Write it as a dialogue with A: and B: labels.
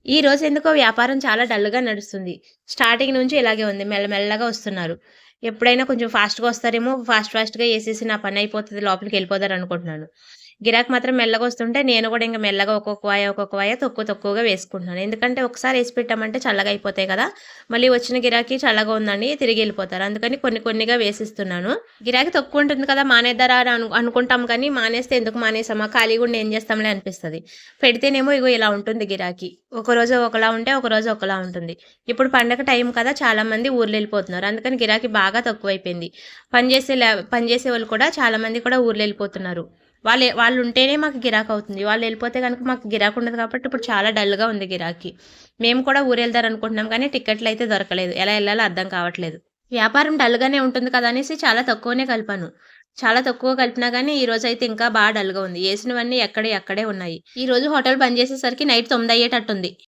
A: ఈ రోజు ఎందుకో వ్యాపారం చాలా డల్‌గా నడుస్తుంది. స్టార్టింగ్ నుంచి ఇలాగే ఉంది. మెల్లమెల్లగా వస్తున్నారు. ఎప్పుడైనా కొంచెం ఫాస్ట్‌గా వస్తారేమో, ఫాస్ట్‌గా ఏసేసి నా పనయిపోతది లోపలికెళ్ళిపోతారనుకుంటున్నాను. గిరాకీ మాత్రం మెల్లగా వస్తుంటే నేను గూడా ఇంక మెల్లగా ఒక్కొక్క వాయ తక్కువగా వేసుకుంటున్నాను. ఎందుకంటే ఒకసారి ఏసి పెట్టామంటే చల్లగా అయిపోతాయి కదా! మళ్ళీ వచ్చిన గిరాకీ చల్లగా ఉందని తిరిగెళ్ళిపోతారు. అందుకని కొన్నిగా వేసిస్తున్నాను. గిరాకీ తక్కువుంటుంది కదా! మానేద్దారా అని అనుకుంటాం కానీ మానేస్తే ఎందుకు మానేసామా? ఖాళీగుండి ఏం చేస్తాంలే అనిపిస్తది. పెడితేనేమో ఇగో ఇలా ఉంటుంది గిరాకీ. ఒకరోజు ఒకలా ఉంటే, ఒకరోజు ఒకలా ఉంటుంది. ఇప్పుడు పండగ టైం కదా! చాలామంది ఊర్లెళ్ళిపోతున్నారు. అందుకని గిరాకీ బాగా తక్కువైపోయింది. పని చేసేవాళ్ళు కూడా చాలామంది కూడా ఊర్లెళ్ళిపోతున్నారు. వాళ్ళుంటేనే మాకు గిరాకవుతుంది. వాళ్ళెళ్ళిపోతే గనుక మాకు గిరాకుండదు కాబట్టి ఇప్పుడు చాలా డల్‌గా ఉంది గిరాకీ. మేము కూడా ఊరెళ్దారనుకుంటున్నాం కానీ టికెట్లయితే దొరకలేదు. ఎలా ఎళ్ళాలో అర్థం కావట్లేదు. వ్యాపారం డల్‌గానే ఉంటుంది కదా! అనేసి చాలా తక్కువనే కలిపాను. చాలా తక్కువ కలిపినా గానీ ఈరోజైతే ఇంకా డల్‌గా ఉంది. ఏసినవన్నీ ఎక్కడియి అక్కడే ఉన్నాయి. ఈరోజు హోటల్ బంద్ చేసేసరికి నైట్ 9 అయ్యేటట్టుంది.